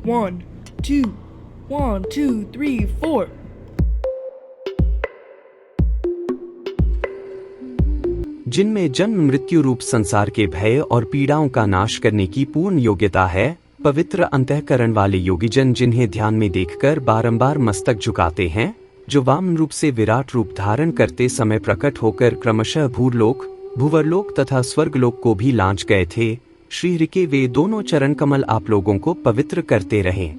1, 2, 1, 2, 3, 4. जिनमें जन्म मृत्यु रूप संसार के भय और पीड़ाओं का नाश करने की पूर्ण योग्यता है, पवित्र अंतःकरण वाले योगीजन जिन्हें ध्यान में देखकर बारंबार मस्तक झुकाते हैं, जो वामन रूप से विराट रूप धारण करते समय प्रकट होकर क्रमशः भूरलोक, भुवरलोक तथा स्वर्गलोक को भी लांच गए थे, श्री हरि के वे दोनों चरण कमल आप लोगों को पवित्र करते रहें।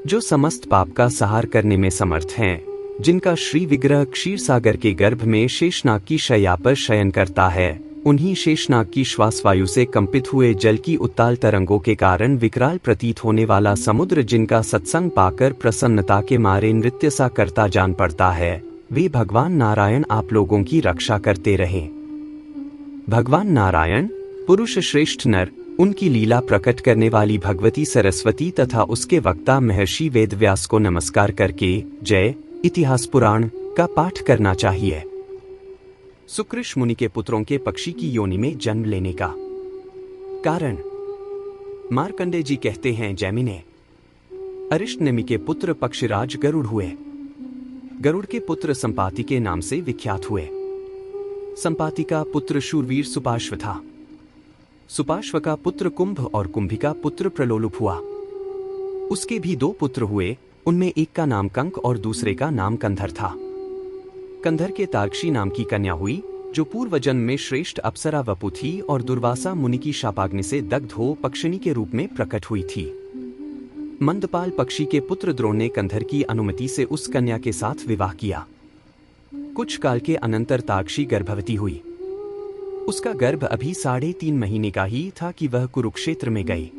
जो समस्त पाप का सहार करने में समर्थ हैं, जिनका श्री विग्रह क्षीर सागर के गर्भ में शेषनाग की शैया पर शयन करता है, उन्हीं शेषनाग की श्वास वायु से कंपित हुए जल की उत्ताल तरंगों के कारण विकराल प्रतीत होने वाला समुद्र जिनका सत्संग पाकर प्रसन्नता के मारे नृत्य सा करता जान पड़ता है, वे भगवान नारायण आप लोगों की रक्षा करते रहें। भगवान नारायण पुरुष श्रेष्ठ नर, उनकी लीला प्रकट करने वाली भगवती सरस्वती तथा उसके वक्ता महर्षि वेदव्यास को नमस्कार करके जय इतिहास पुराण का पाठ करना चाहिए। सुकृष मुनि के पुत्रों के पक्षी की योनि में जन्म लेने का कारण। मार्कंडेय जी कहते हैं, जैमिने अरिष्टनेमि के पुत्र पक्षीराज गरुड़ हुए। गरुड़ के पुत्र संपाति के नाम से विख्यात हुए। संपाति का पुत्र शूरवीर सुपार्श्व था। सुपार्श्व का पुत्र कुंभ और कुंभी का पुत्र प्रलोलुप हुआ। उसके भी दो पुत्र हुए, उनमें एक का नाम कंक और दूसरे का नाम कंधर था। कंधर के तार्क्षी नाम की कन्या हुई, जो पूर्व जन्म में श्रेष्ठ अप्सरा वपु थी और दुर्वासा मुनि की शापाग्नि से दग्ध हो पक्षिणी के रूप में प्रकट हुई थी। मंदपाल पक्षी के पुत्र द्रोण ने कंधर की अनुमति से उस कन्या के साथ विवाह किया। कुछ काल के अनंतर तार्क्षी गर्भवती हुई। उसका गर्भ अभी 3.5 महीने का ही था कि वह कुरुक्षेत्र में गई।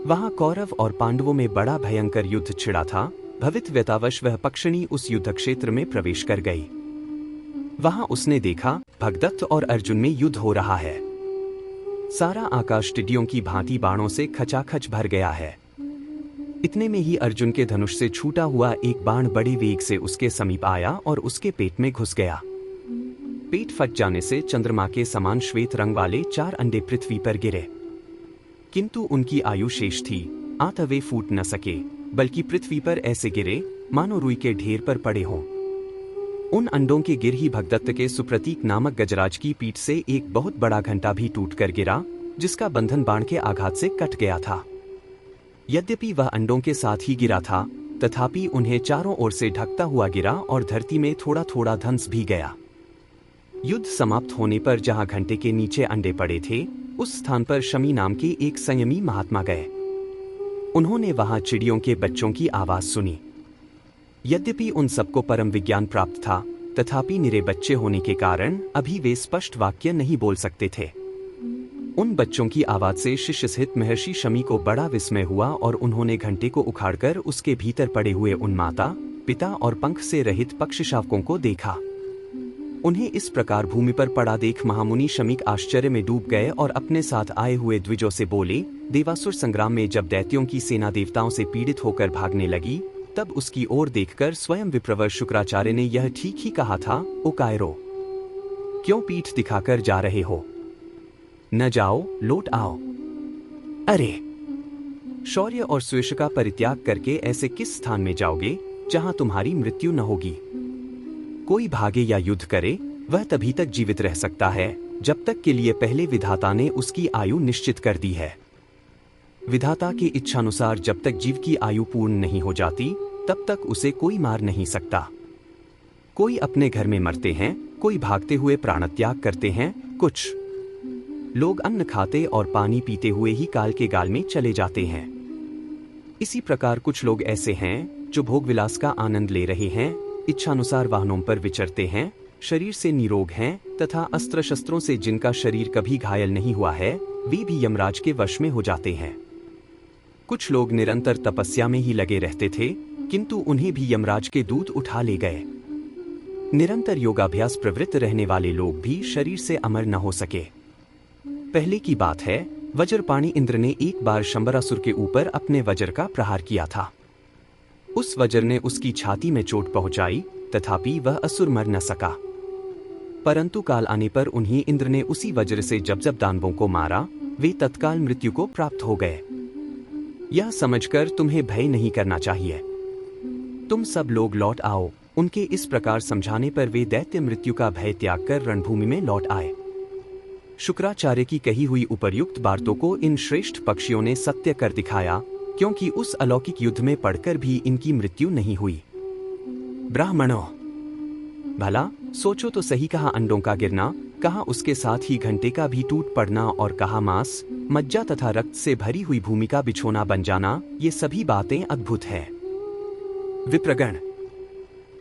वहां कौरव और पांडवों में बड़ा भयंकर युद्ध छिड़ा था। भवितव्यतावश वह पक्षिणी उस युद्ध क्षेत्र में प्रवेश कर गई। वहां उसने देखा भगदत्त और अर्जुन में युद्ध हो रहा है। सारा आकाश टिड्डियों की भांति बाणों से खचाखच भर गया है। इतने में ही अर्जुन के धनुष से छूटा हुआ एक बाण बड़े वेग से उसके समीप आया और उसके पेट में घुस गया। पेट फट जाने से चंद्रमा के समान श्वेत रंग वाले 4 अंडे पृथ्वी पर गिरे, किंतु उनकी आयु शेष थी, अतः वे फूट न सके, बल्कि पृथ्वी पर ऐसे गिरे मानो रुई के ढेर पर पड़े हों। उन अंडों के गिर ही भगदत्त के सुप्रतीक नामक गजराज की पीठ से एक बहुत बड़ा घंटा भी टूटकर गिरा, जिसका बंधन बाण के आघात से कट गया था। यद्यपि वह अंडों के साथ ही गिरा था, तथापि उन्हें चारों ओर से ढकता हुआ गिरा और धरती में थोड़ा थोड़ा धंस भी गया। युद्ध समाप्त होने पर जहां घंटे के नीचे अंडे पड़े थे, उस स्थान पर शमी नाम के एक संयमी महात्मा गए। उन्होंने वहां चिड़ियों के बच्चों की आवाज सुनी। यद्यपि उन सबको परम विज्ञान प्राप्त था, तथापि निरे बच्चे होने के कारण अभी वे स्पष्ट वाक्य नहीं बोल सकते थे। उन बच्चों की आवाज से शिष्य सहित महर्षि शमी को बड़ा विस्मय हुआ और उन्होंने घंटे को उखाड़कर उसके भीतर पड़े हुए उन माता, पिता और पंख से रहित पक्षी शावकों को देखा। उन्हें इस प्रकार भूमि पर पड़ा देख महामुनि शमीक आश्चर्य में डूब गए और अपने साथ आए हुए द्विजों से बोले, देवासुर संग्राम में जब दैत्यों की सेना देवताओं से पीड़ित होकर भागने लगी, तब उसकी ओर देखकर स्वयं विप्रवर शुक्राचार्य ने यह ठीक ही कहा था, ओ कायरो, क्यों पीठ दिखाकर जा रहे हो? न जाओ, लौट आओ। अरे, शौर्य और स्वेष का परित्याग करके ऐसे किस स्थान में जाओगे जहां तुम्हारी मृत्यु न होगी? कोई भागे या युद्ध करे, वह तभी तक जीवित रह सकता है जब तक के लिए पहले विधाता ने उसकी आयु निश्चित कर दी है। विधाता की इच्छानुसार जब तक जीव की आयु पूर्ण नहीं हो जाती, तब तक उसे कोई मार नहीं सकता। कोई अपने घर में मरते हैं, कोई भागते हुए प्राणत्याग करते हैं, कुछ लोग अन्न खाते और पानी पीते हुए ही काल के गाल में चले जाते हैं। इसी प्रकार कुछ लोग ऐसे हैं जो भोग विलास का आनंद ले रहे हैं, इच्छानुसार वाहनों पर विचरते हैं, शरीर से निरोग हैं तथा अस्त्र शस्त्रों से जिनका शरीर कभी घायल नहीं हुआ है, वे भी यमराज के वश में हो जाते हैं। कुछ लोग निरंतर तपस्या में ही लगे रहते थे, किंतु उन्हें भी यमराज के दूत उठा ले गए। निरंतर योगाभ्यास प्रवृत्त रहने वाले लोग भी शरीर से अमर न हो सके। पहले की बात है, वज्रपाणी इंद्र ने एक बार शंबरासुर के ऊपर अपने वज्र का प्रहार किया था। उस वज्र ने उसकी छाती में चोट पहुंचाई, तथापि वह असुर मर न सका। परंतु काल आने पर उन्हीं इंद्र ने उसी वज्र से जब जब दानवों को मारा, वे तत्काल मृत्यु को प्राप्त हो गए। यह समझकर तुम्हें भय नहीं करना चाहिए। तुम सब लोग लौट आओ। उनके इस प्रकार समझाने पर वे दैत्य मृत्यु का भय त्याग कर रणभूमि में लौट आए। शुक्राचार्य की कही हुई उपर्युक्त बातों को इन श्रेष्ठ पक्षियों ने सत्य कर दिखाया, क्योंकि उस अलौकिक युद्ध में पड़कर भी इनकी मृत्यु नहीं हुई। ब्राह्मणों, भला सोचो तो सही, कहा अंडों का गिरना, कहा उसके साथ ही घंटे का भी टूट पड़ना, और कहा मांस, मज्जा तथा रक्त से भरी हुई भूमि का बिछोना बन जाना। ये सभी बातें अद्भुत है। विप्रगण,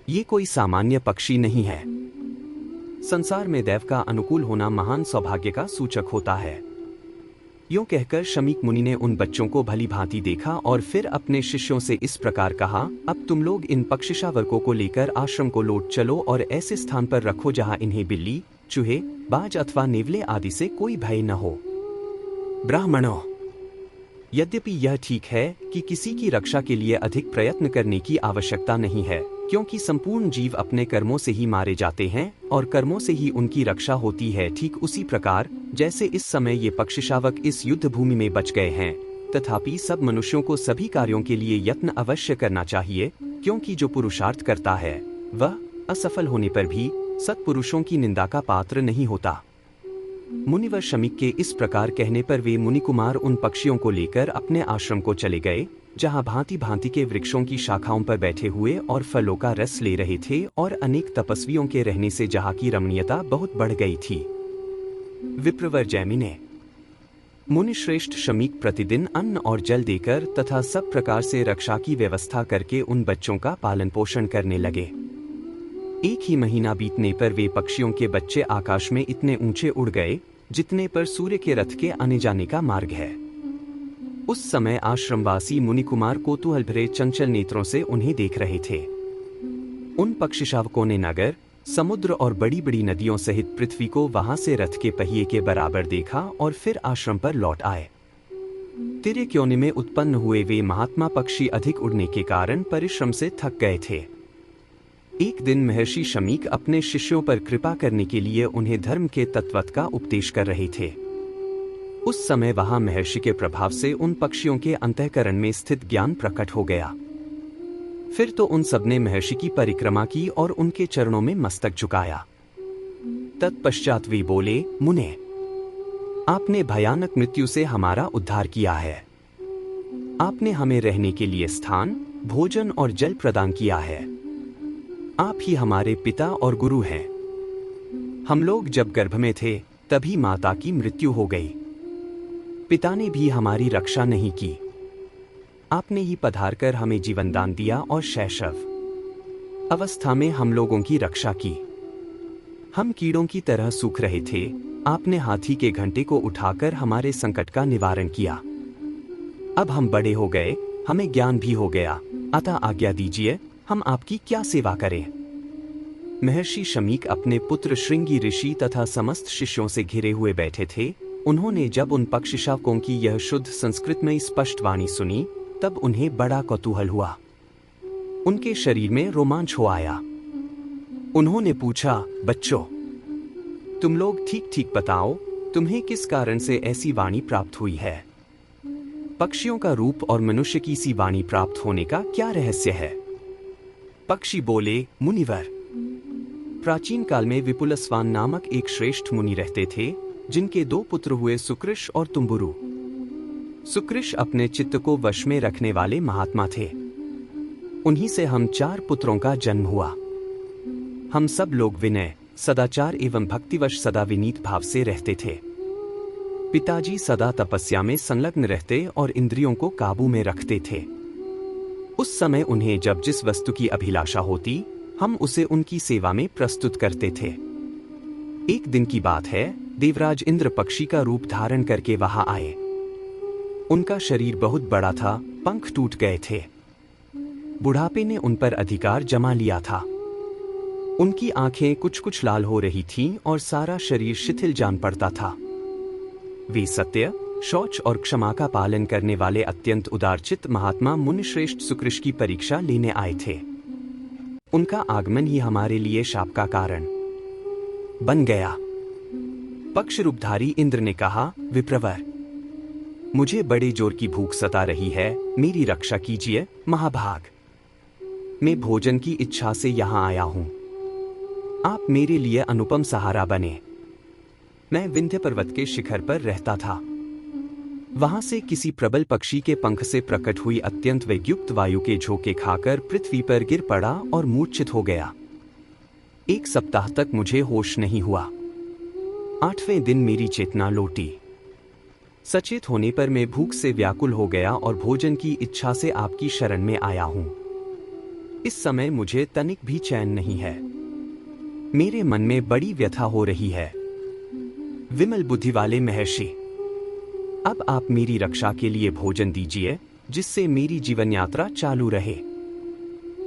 ये कोई सामान्य पक्षी नहीं है। संसार में दैव का अनुकूल होना महान सौभाग्य का सूचक होता है। यूं कहकर शमीक मुनि ने उन बच्चों को भली भांति देखा और फिर अपने शिष्यों से इस प्रकार कहा, अब तुम लोग इन पक्षिशावकों को लेकर आश्रम को लौट चलो और ऐसे स्थान पर रखो जहां इन्हें बिल्ली, चूहे, बाज अथवा नेवले आदि से कोई भय न हो। ब्राह्मणों, यद्यपि यह ठीक है कि किसी की रक्षा के लिए अधिक प्रयत्न करने की आवश्यकता नहीं है, क्योंकि संपूर्ण जीव अपने कर्मों से ही मारे जाते हैं और कर्मों से ही उनकी रक्षा होती है। ठीक उसी प्रकार जैसे इस समय ये पक्षिशावक इस युद्ध भूमि में बच गए हैं, तथापि सब मनुष्यों को सभी कार्यों के लिए यत्न अवश्य करना चाहिए, क्योंकि जो पुरुषार्थ करता है वह असफल होने पर भी सत्पुरुषों की निंदा का पात्र नहीं होता। मुनिवर शमीक के इस प्रकार कहने पर वे मुनिकुमार उन पक्षियों को लेकर अपने आश्रम को चले गए, जहां भांति भांति के वृक्षों की शाखाओं पर बैठे हुए और फलों का रस ले रहे थे, और अनेक तपस्वियों के रहने से जहां की रमणीयता बहुत बढ़ गई थी। विप्रवर जैमिने, मुनिश्रेष्ठ शमीक प्रतिदिन अन्न और जल देकर तथा सब प्रकार से रक्षा की व्यवस्था करके उन बच्चों का पालन पोषण करने लगे। एक ही महीना बीतने पर वे पक्षियों के बच्चे आकाश में इतने ऊंचे उड़ गए जितने पर सूर्य के रथ के आने जाने का मार्ग है। उस समय आश्रमवासी मुनिकुमार कौतूहल भरे चंचल नेत्रों से उन्हें देख रहे थे। उन पक्षिशावकों ने नगर, समुद्र और बड़ी बड़ी नदियों सहित पृथ्वी को वहां से रथ के पहिए के बराबर देखा और फिर आश्रम पर लौट आए। तिर्यक योनि में उत्पन्न हुए वे महात्मा पक्षी अधिक उड़ने के कारण परिश्रम से थक गए थे। एक दिन महर्षि शमीक अपने शिष्यों पर कृपा करने के लिए उन्हें धर्म के तत्वत का उपदेश कर रहे थे। उस समय वहां महर्षि के प्रभाव से उन पक्षियों के अंतःकरण में स्थित ज्ञान प्रकट हो गया। फिर तो उन सबने महर्षि की परिक्रमा की और उनके चरणों में मस्तक झुकाया। तत्पश्चात वे बोले, मुने, आपने भयानक मृत्यु से हमारा उद्धार किया है। आपने हमें रहने के लिए स्थान, भोजन और जल प्रदान किया है। आप ही हमारे पिता और गुरु हैं। हम लोग जब गर्भ में थे तभी माता की मृत्यु हो गई। पिता ने भी हमारी रक्षा नहीं की। आपने ही पधार कर हमें जीवन दान दिया और शैशव अवस्था में हम लोगों की रक्षा की। हम कीड़ों की तरह सूख रहे थे, आपने हाथी के घंटे को उठाकर हमारे संकट का निवारण किया। अब हम बड़े हो गए, हमें ज्ञान भी हो गया, अतः आज्ञा दीजिए, हम आपकी क्या सेवा करें। महर्षि शमीक अपने पुत्र श्रृंगी ऋषि तथा समस्त शिष्यों से घिरे हुए बैठे थे। उन्होंने जब उन पक्षिशावकों की यह शुद्ध संस्कृत में स्पष्ट वाणी सुनी, तब उन्हें बड़ा कौतूहल हुआ। उनके शरीर में रोमांच हो आया। उन्होंने पूछा, बच्चों, तुम लोग ठीक ठीक बताओ, तुम्हें किस कारण से ऐसी वाणी प्राप्त हुई है? पक्षियों का रूप और मनुष्य की सी वाणी प्राप्त होने का क्या रहस्य है? पक्षी बोले, मुनिवर, प्राचीन काल में विपुलस्वान नामक एक श्रेष्ठ मुनि रहते थे, जिनके 2 पुत्र हुए, सुकृष और तुम्बुरु। सुकृष अपने चित्त को वश में रखने वाले महात्मा थे। उन्हीं से हम 4 पुत्रों का जन्म हुआ। हम सब लोग विनय, सदाचार एवं भक्तिवश सदा विनीत भाव से रहते थे। पिताजी सदा तपस्या में संलग्न रहते और इंद्रियों को काबू में रखते थे। उस समय उन्हें जब जिस वस्तु की अभिलाषा होती, हम उसे उनकी सेवा में प्रस्तुत करते थे। एक दिन की बात है, देवराज इंद्र पक्षी का रूप धारण करके वहां आए। उनका शरीर बहुत बड़ा था, पंख टूट गए थे। बुढ़ापे ने उन पर अधिकार जमा लिया था। उनकी आंखें कुछ कुछ लाल हो रही थीं और सारा शरीर शिथिल जान पड़ता था। वे सत्य, शौच और क्षमा का पालन करने वाले अत्यंत उदारचित्त महात्मा मुनिश्रेष्ठ सुकृष की परीक्षा लेने आए थे। उनका आगमन ही हमारे लिए शाप का कारण बन गया। पक्ष रूपधारी इंद्र ने कहा, विप्रवर, मुझे बड़े जोर की भूख सता रही है, मेरी रक्षा कीजिए महाभाग। मैं भोजन की इच्छा से यहाँ आया हूँ, आप मेरे लिए अनुपम सहारा बने। मैं विंध्य पर्वत के शिखर पर रहता था। वहां से किसी प्रबल पक्षी के पंख से प्रकट हुई अत्यंत वेगयुक्त वायु के झोंके खाकर पृथ्वी पर गिर पड़ा और मूर्छित हो गया। 1 सप्ताह तक मुझे होश नहीं हुआ। 8वें दिन मेरी चेतना लौटी। सचेत होने पर मैं भूख से व्याकुल हो गया और भोजन की इच्छा से आपकी शरण में आया हूं। इस समय मुझे तनिक भी चैन नहीं है। मेरे मन में बड़ी व्यथा हो रही है। विमल बुद्धि वाले महर्षि, अब आप मेरी रक्षा के लिए भोजन दीजिए, जिससे मेरी जीवन यात्रा चालू रहे।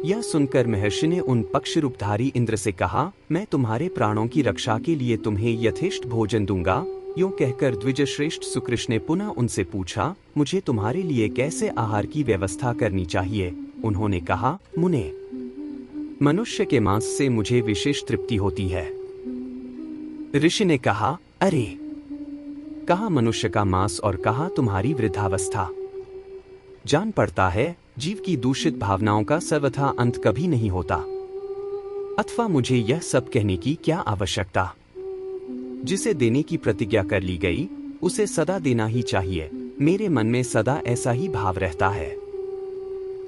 यह सुनकर महर्षि ने उन पक्ष रूपधारी इंद्र से कहा, मैं तुम्हारे प्राणों की रक्षा के लिए तुम्हें यथेष्ट भोजन दूंगा। यूं कहकर द्विजश्रेष्ठ सुकृष्ण ने पुनः उनसे पूछा, मुझे तुम्हारे लिए कैसे आहार की व्यवस्था करनी चाहिए? उन्होंने कहा, मुने, मनुष्य के मांस से मुझे विशेष तृप्ति होती है। ऋषि ने कहा, अरे, कहाँ मनुष्य का मांस और कहाँ तुम्हारी वृद्धावस्था? जान पड़ता है जीव की दूषित भावनाओं का सर्वथा अंत कभी नहीं होता। अथवा मुझे यह सब कहने की क्या आवश्यकता? जिसे देने की प्रतिज्ञा कर ली गई, उसे सदा देना ही चाहिए। मेरे मन में सदा ऐसा ही भाव रहता है।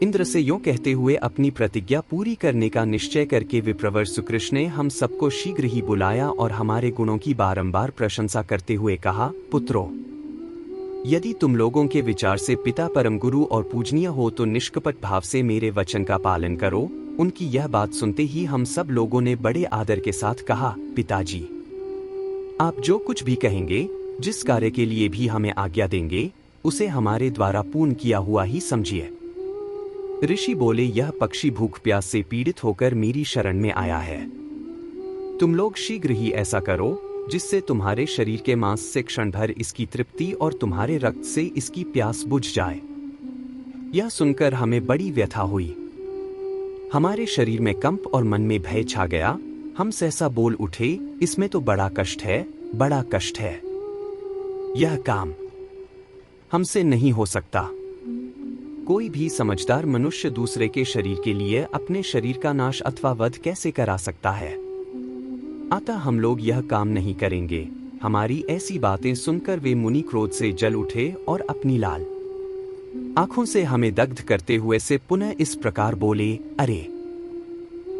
इंद्र से यूं कहते हुए अपनी प्रतिज्ञा पूरी करने का निश्चय करके विप्रवर सुकृष्ण ने हम सबको शीघ्र ही बुलाया और हमारे गुणों की बारंबार प्रशंसा करते हुए कहा, पुत्रों, यदि तुम लोगों के विचार से पिता परम गुरु और पूजनीय हो तो निष्कपट भाव से मेरे वचन का पालन करो। उनकी यह बात सुनते ही हम सब लोगों ने बड़े आदर के साथ कहा, पिताजी, आप जो कुछ भी कहेंगे, जिस कार्य के लिए भी हमें आज्ञा देंगे, उसे हमारे द्वारा पूर्ण किया हुआ ही समझिए। ऋषि बोले, यह पक्षी भूख प्यास से पीड़ित होकर मेरी शरण में आया है। तुम लोग शीघ्र ही ऐसा करो जिससे तुम्हारे शरीर के मांस से क्षण भर इसकी तृप्ति और तुम्हारे रक्त से इसकी प्यास बुझ जाए। यह सुनकर हमें बड़ी व्यथा हुई। हमारे शरीर में कंप और मन में भय छा गया। हम सहसा बोल उठे, इसमें तो बड़ा कष्ट है, बड़ा कष्ट है। यह काम हमसे नहीं हो सकता। कोई भी समझदार मनुष्य दूसरे के शरीर के लिए अपने शरीर का नाश अथवा वध कैसे करा सकता है? अतः हम लोग यह काम नहीं करेंगे। हमारी ऐसी बातें सुनकर वे मुनि क्रोध से जल उठे और अपनी लाल आंखों से हमें दग्ध करते हुए से पुनः इस प्रकार बोले, अरे,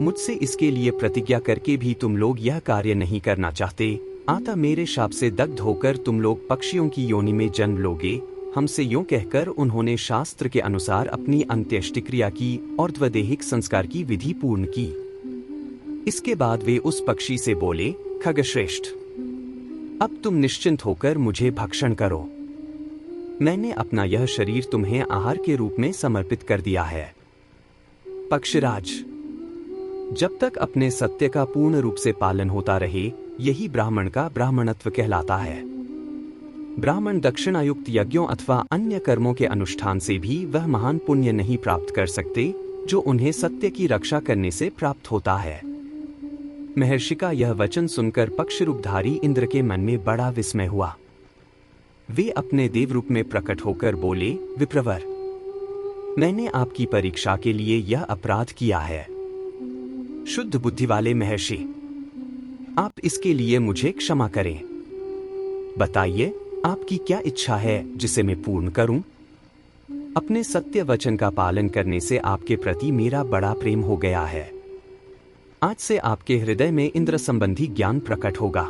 मुझसे इसके लिए प्रतिज्ञा करके भी तुम लोग यह कार्य नहीं करना चाहते। अतः मेरे शाप से दग्ध होकर तुम लोग पक्षियों की योनि में जन्म लोगे। हमसे यूं कहकर उन्होंने शास्त्र के अनुसार अपनी अंत्येष्टि क्रिया की और द्वदैहिक संस्कार की विधि पूर्ण की। इसके बाद वे उस पक्षी से बोले, खगश्रेष्ठ, अब तुम निश्चिंत होकर मुझे भक्षण करो। मैंने अपना यह शरीर तुम्हें आहार के रूप में समर्पित कर दिया है। पक्षराज, जब तक अपने सत्य का पूर्ण रूप से पालन होता रहे, यही ब्राह्मण का ब्राह्मणत्व कहलाता है। ब्राह्मण दक्षिणायुक्त यज्ञों अथवा अन्य कर्मों के अनुष्ठान से भी वह महान पुण्य नहीं प्राप्त कर सकते जो उन्हें सत्य की रक्षा करने से प्राप्त होता है। महर्षि का यह वचन सुनकर पक्ष रूपधारी इंद्र के मन में बड़ा विस्मय हुआ। वे अपने देव रूप में प्रकट होकर बोले, विप्रवर, मैंने आपकी परीक्षा के लिए यह अपराध किया है। शुद्ध बुद्धि वाले महर्षि, आप इसके लिए मुझे क्षमा करें। बताइए, आपकी क्या इच्छा है जिसे मैं पूर्ण करूं? अपने सत्य वचन का पालन करने से आपके प्रति मेरा बड़ा प्रेम हो गया है। आज से आपके हृदय में इंद्र संबंधी ज्ञान प्रकट होगा।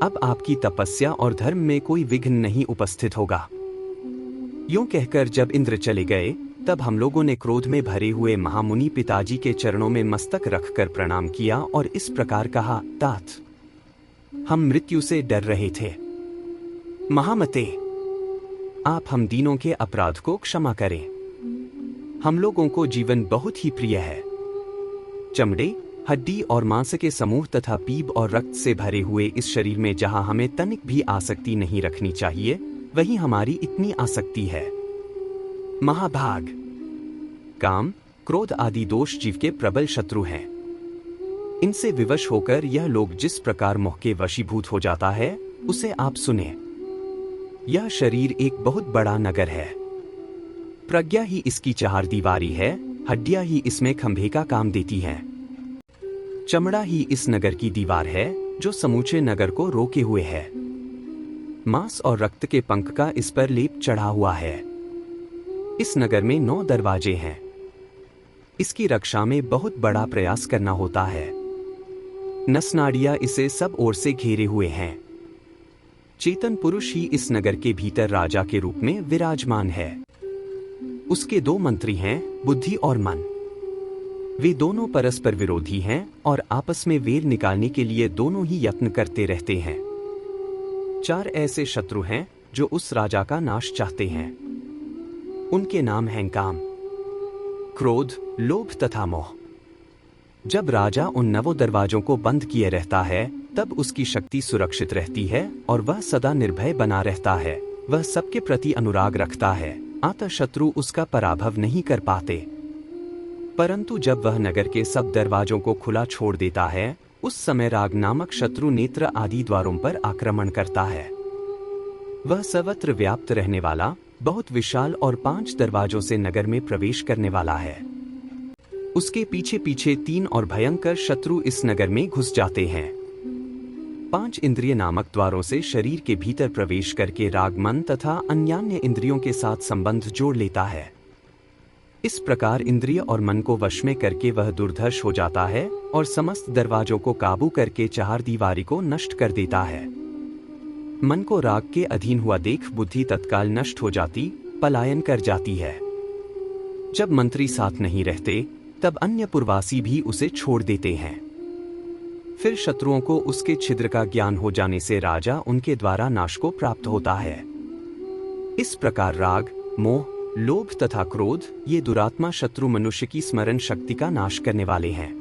अब आपकी तपस्या और धर्म में कोई विघ्न नहीं उपस्थित होगा। यूं कहकर जब इंद्र चले गए, तब हम लोगों ने क्रोध में भरे हुए महामुनि पिताजी के चरणों में मस्तक रखकर प्रणाम किया और इस प्रकार कहा, तात, हम मृत्यु से डर रहे थे। महामते, आप हम दीनों के अपराध को क्षमा करें। हम लोगों को जीवन बहुत ही प्रिय है। चमड़े, हड्डी और मांस के समूह तथा पीप और रक्त से भरे हुए इस शरीर में जहां हमें तनिक भी आसक्ति नहीं रखनी चाहिए, वहीं हमारी इतनी आसक्ति है। महाभाग, काम, क्रोध आदि दोष जीव के प्रबल शत्रु हैं। इनसे विवश होकर यह लोग जिस प्रकार मोह के वशीभूत हो जाता है, उसे आप सुने। यह शरीर एक बहुत बड़ा नगर है। प्रज्ञा ही इसकी चारदीवारी है, हड्डियां ही इसमें खंभे का काम देती हैं। चमड़ा ही इस नगर की दीवार है जो समूचे नगर को रोके हुए है। मांस और रक्त के पंख का इस पर लेप चढ़ा हुआ है। इस नगर में 9 दरवाजे हैं। इसकी रक्षा में बहुत बड़ा प्रयास करना होता है। नसनाड़ियां इसे सब ओर से घेरे हुए हैं। चेतन पुरुष ही इस नगर के भीतर राजा के रूप में विराजमान है। उसके 2 मंत्री हैं, बुद्धि और मन। वे दोनों परस्पर विरोधी हैं और आपस में वेर निकालने के लिए दोनों ही यत्न करते रहते हैं। 4 ऐसे शत्रु हैं जो उस राजा का नाश चाहते हैं। उनके नाम हैं काम, क्रोध, लोभ तथा मोह। जब राजा उन 9 दरवाजों को बंद किए रहता है तब उसकी शक्ति सुरक्षित रहती है और वह सदा निर्भय बना रहता है। वह सबके प्रति अनुराग रखता है, अतः शत्रु उसका पराभव नहीं कर पाते। परंतु जब वह नगर के सब दरवाजों को खुला छोड़ देता है, उस समय राग नामक शत्रु नेत्र आदि द्वारों पर आक्रमण करता है। वह सर्वत्र व्याप्त रहने वाला, बहुत विशाल और 5 दरवाजों से नगर में प्रवेश करने वाला है। उसके पीछे पीछे 3 और भयंकर शत्रु इस नगर में घुस जाते हैं। 5 इंद्रिय नामक द्वारों से शरीर के भीतर प्रवेश करके राग, मन तथा अन्यान्य इंद्रियों के साथ संबंध जोड़ लेता है। इस प्रकार इंद्रिय और मन को वश में करके वह दुर्धर्ष हो जाता है और समस्त दरवाजों को काबू करके चारदीवारी को नष्ट कर देता है। मन को राग के अधीन हुआ देख बुद्धि तत्काल नष्ट हो जाती, पलायन कर जाती है। जब मंत्री साथ नहीं रहते तब अन्य पुरवासी भी उसे छोड़ देते हैं। फिर शत्रुओं को उसके छिद्र का ज्ञान हो जाने से राजा उनके द्वारा नाश को प्राप्त होता है। इस प्रकार राग, मोह, लोभ तथा क्रोध ये दुरात्मा शत्रु मनुष्य की स्मरण शक्ति का नाश करने वाले हैं।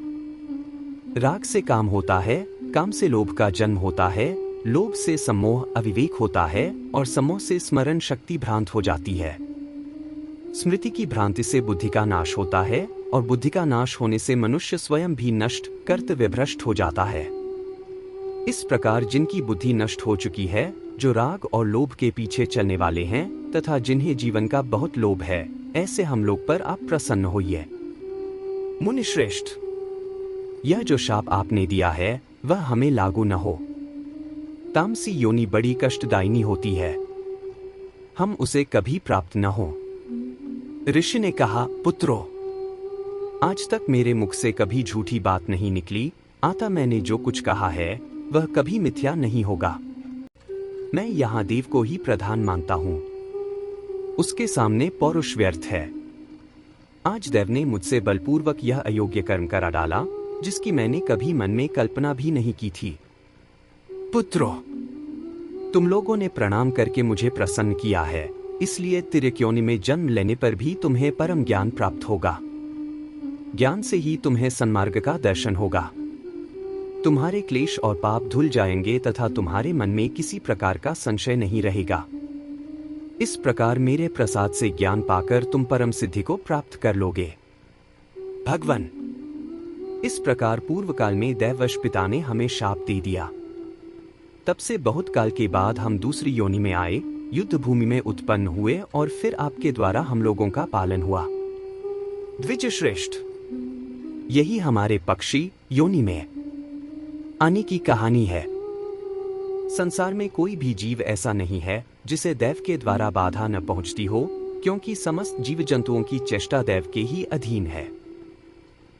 राग से काम होता है, काम से लोभ का जन्म होता है, लोभ से सम्मोह अविवेक होता है और सम्मोह से स्मरण शक्ति भ्रांत हो जाती है। स्मृति की भ्रांति से बुद्धि का नाश होता है और बुद्धि का नाश होने से मनुष्य स्वयं भी नष्ट, कर्तव्य भ्रष्ट हो जाता है। इस प्रकार जिनकी बुद्धि नष्ट हो चुकी है, जो राग और लोभ के पीछे चलने वाले हैं तथा जिन्हें जीवन का बहुत लोभ है, ऐसे हम लोग पर आप प्रसन्न होइए। मुनिश्रेष्ठ, यह जो शाप आपने दिया है वह हमें लागू न हो। तामसी योनि बड़ी कष्टदायिनी होती है, हम उसे कभी प्राप्त न हो। ऋषि ने कहा, पुत्रो, आज तक मेरे मुख से कभी झूठी बात नहीं निकली, अतः मैंने जो कुछ कहा है वह कभी मिथ्या नहीं होगा। मैं यहाँ देव को ही प्रधान मानता हूँ, उसके सामने पौरुष व्यर्थ है। आज देव ने मुझसे बलपूर्वक यह अयोग्य कर्म करा डाला जिसकी मैंने कभी मन में कल्पना भी नहीं की थी। पुत्रो, तुम लोगों ने प्रणाम करके मुझे प्रसन्न किया है, इसलिए तिर्यक योनि में जन्म लेने पर भी तुम्हें परम ज्ञान प्राप्त होगा। ज्ञान से ही तुम्हें सन्मार्ग का दर्शन होगा। तुम्हारे क्लेश और पाप धुल जाएंगे तथा तुम्हारे मन में किसी प्रकार का संशय नहीं रहेगा। इस प्रकार मेरे प्रसाद से ज्ञान पाकर तुम परम सिद्धि को प्राप्त कर लोगे। भगवान, इस प्रकार पूर्व काल में दैववश पिता ने हमें शाप दे दिया। तब से बहुत काल के बाद हम दूसरी योनि में आए, युद्ध भूमि में उत्पन्न हुए और फिर आपके द्वारा हम लोगों का पालन हुआ। द्विज श्रेष्ठ, यही हमारे पक्षी योनि में आने की कहानी है। संसार में कोई भी जीव ऐसा नहीं है जिसे दैव के द्वारा बाधा न पहुंचती हो, क्योंकि समस्त जीव जंतुओं की चेष्टा दैव के ही अधीन है।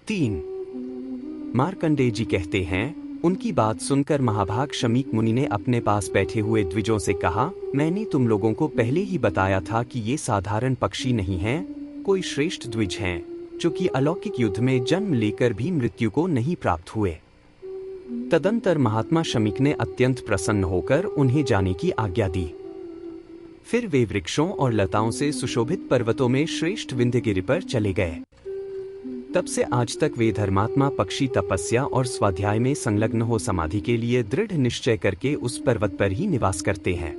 3 मार्कंडेय जी कहते हैं, उनकी बात सुनकर महाभाग शमीक मुनि ने अपने पास बैठे हुए द्विजों से कहा, मैंने तुम लोगों को पहले ही बताया था कि ये साधारण पक्षी नहीं हैं, कोई श्रेष्ठ द्विज हैं जो कि अलौकिक युद्ध में जन्म लेकर भी मृत्यु को नहीं प्राप्त हुए। तदंतर महात्मा शमीक ने अत्यंत प्रसन्न होकर उन्हें जाने की आज्ञा दी। फिर वे वृक्षों और लताओं से सुशोभित पर्वतों में श्रेष्ठ विंध्यगिरि पर चले गए। तब से आज तक वे धर्मात्मा पक्षी तपस्या और स्वाध्याय में संलग्न हो समाधि के लिए दृढ़ निश्चय करके उस पर्वत पर ही निवास करते हैं।